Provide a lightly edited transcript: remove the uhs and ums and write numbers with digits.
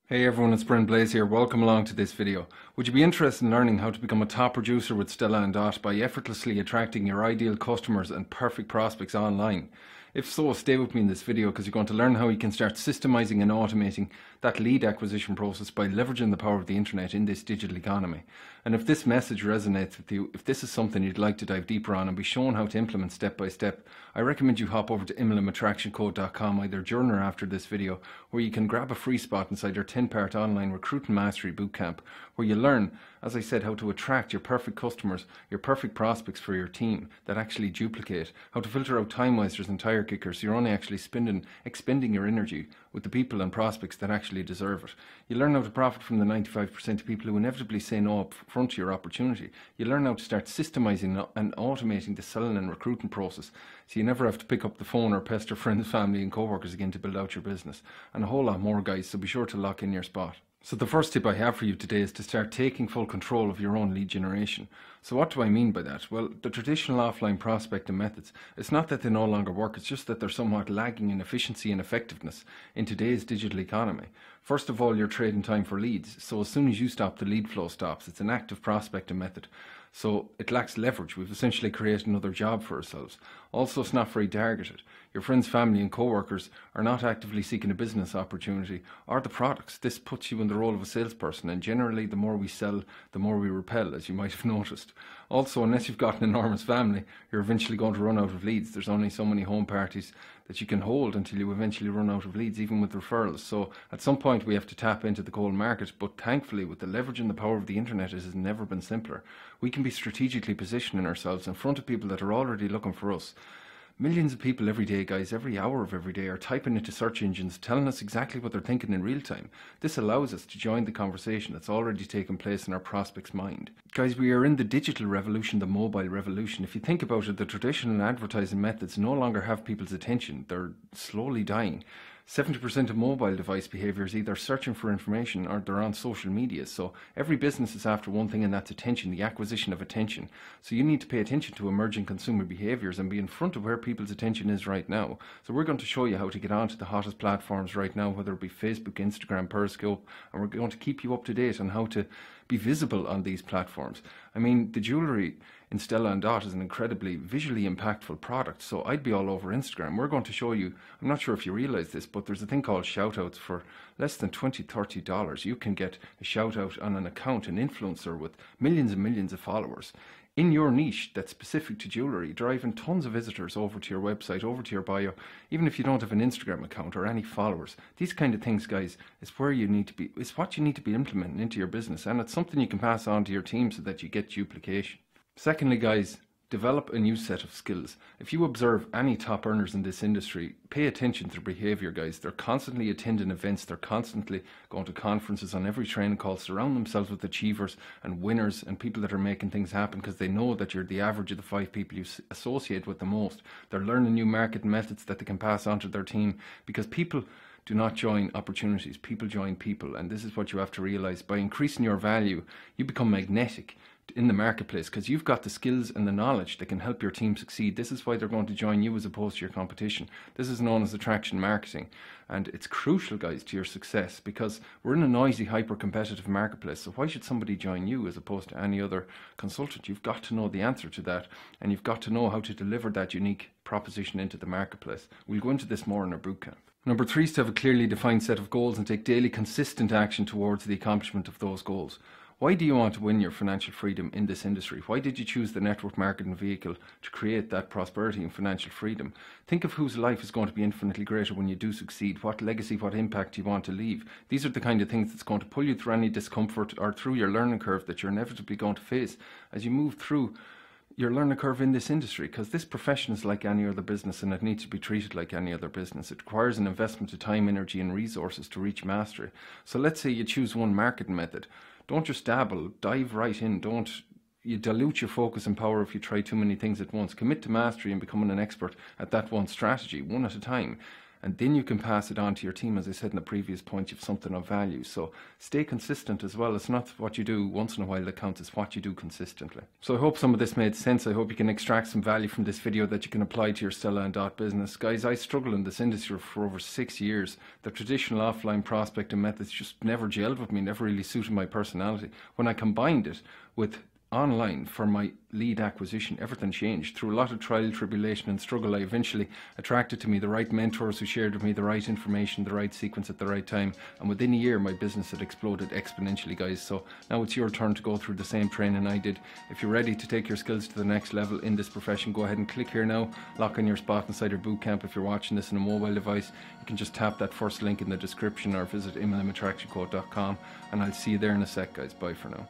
Hey everyone, it's Brent Blaze here. Welcome along to this video. Would you be interested in learning how to become a top producer with Stella and Dot by effortlessly attracting your ideal customers and perfect prospects online? If so, stay with me in this video because you're going to learn how you can start systemizing and automating that lead acquisition process by leveraging the power of the internet in this digital economy. And if this message resonates with you, if this is something you'd like to dive deeper on and be shown how to implement step by step, I recommend you hop over to imlimattractioncode.com either during or after this video, where you can grab a free spot inside your 10-part online recruiting mastery bootcamp, where you learn, as I said, how to attract your perfect customers, your perfect prospects for your team that actually duplicate, how to filter out time wasters and tire kickers so you're only actually expending your energy with the people and prospects that actually deserve it. You learn how to profit from the 95% of people who inevitably say no up front to your opportunity. You learn how to start systemizing and automating the selling and recruiting process so you never have to pick up the phone or pester friends, family and co-workers again to build out your business. And a whole lot more, guys, so be sure to lock in your spot. So the first tip I have for you today is to start taking full control of your own lead generation. So what do I mean by that? Well, the traditional offline prospecting methods, it's not that they no longer work, it's just that they're somewhat lagging in efficiency and effectiveness in today's digital economy. First of all, you're trading time for leads. So as soon as you stop, the lead flow stops. It's an active prospecting method. So it lacks leverage. We've essentially created another job for ourselves. Also, it's not very targeted. Your friends, family and co-workers are not actively seeking a business opportunity or the products. This puts you in the role of a salesperson, and generally the more we sell, the more we repel, as you might have noticed. Also, unless you've got an enormous family, you're eventually going to run out of leads. There's only so many home parties that you can hold until you eventually run out of leads, even with referrals. So at some point we have to tap into the cold market, but thankfully with the leverage and the power of the internet, it has never been simpler. We can be strategically positioning ourselves in front of people that are already looking for us. Millions of people every day, guys, every hour of every day are typing into search engines, telling us exactly what they're thinking in real time. This allows us to join the conversation that's already taken place in our prospect's mind. Guys, we are in the digital revolution, the mobile revolution. If you think about it, the traditional advertising methods no longer have people's attention. They're slowly dying. 70% of mobile device behaviour is either searching for information or they're on social media. So every business is after one thing, and that's attention, the acquisition of attention. So you need to pay attention to emerging consumer behaviours and be in front of where people's attention is right now. So we're going to show you how to get onto the hottest platforms right now, whether it be Facebook, Instagram, Periscope, and we're going to keep you up to date on how to be visible on these platforms. I mean, the jewellery in Stella and Dot is an incredibly visually impactful product, so I'd be all over Instagram. We're going to show you, I'm not sure if you realise this, but there's a thing called shoutouts. For less than $20, $30, you can get a shout out on an account, an influencer with millions and millions of followers in your niche that's specific to jewellery, driving tons of visitors over to your website, over to your bio, even if you don't have an Instagram account or any followers. These kind of things, guys, is where you need to be, it's what you need to be implementing into your business, and it's something you can pass on to your team so that you get duplication. Secondly, guys, develop a new set of skills. If you observe any top earners in this industry, pay attention to their behaviour, guys. They're constantly attending events, they're constantly going to conferences, on every training call, surround themselves with achievers and winners and people that are making things happen, because they know that you're the average of the 5 people you associate with the most. They're learning new marketing methods that they can pass on to their team, because people do not join opportunities, people join people. And this is what you have to realise. By increasing your value, you become magnetic in the marketplace because you've got the skills and the knowledge that can help your team succeed. This is why they're going to join you as opposed to your competition. This is known as attraction marketing, and it's crucial, guys, to your success, because we're in a noisy, hyper-competitive marketplace. So why should somebody join you as opposed to any other consultant? You've got to know the answer to that, and you've got to know how to deliver that unique proposition into the marketplace. We'll go into this more in our bootcamp. Number 3 is to have a clearly defined set of goals and take daily consistent action towards the accomplishment of those goals. Why do you want to win your financial freedom in this industry? Why did you choose the network marketing vehicle to create that prosperity and financial freedom? Think of whose life is going to be infinitely greater when you do succeed. What legacy, what impact you want to leave. These are the kind of things that's going to pull you through any discomfort or through your learning curve that you're inevitably going to face as you move through your learning curve in this industry, because this profession is like any other business and it needs to be treated like any other business. It requires an investment of time, energy and resources to reach mastery. So let's say you choose one marketing method. Don't just dabble, dive right in. Don't you dilute your focus and power if you try too many things at once. Commit to mastery and becoming an expert at that one strategy, one at a time. and then you can pass it on to your team. As I said in the previous point, you have something of value. So stay consistent as well. It's not what you do once in a while that counts, it's what you do consistently. So I hope some of this made sense. I hope you can extract some value from this video that you can apply to your Stella and Dot business. Guys, I struggled in this industry for over 6 years. The traditional offline prospecting methods just never gelled with me, never really suited my personality. When I combined it with online for my lead acquisition, everything changed. Through a lot of trial, tribulation and struggle, I eventually attracted to me the right mentors who shared with me the right information, the right sequence at the right time, and within a year my business had exploded exponentially, guys. So now it's your turn to go through the same training I did. If you're ready to take your skills to the next level in this profession, go ahead and click here now, lock in your spot inside your bootcamp. If you're watching this on a mobile device, you can just tap that first link in the description or visit mlmattractioncode.com, and I'll see you there in a sec, guys. Bye for now.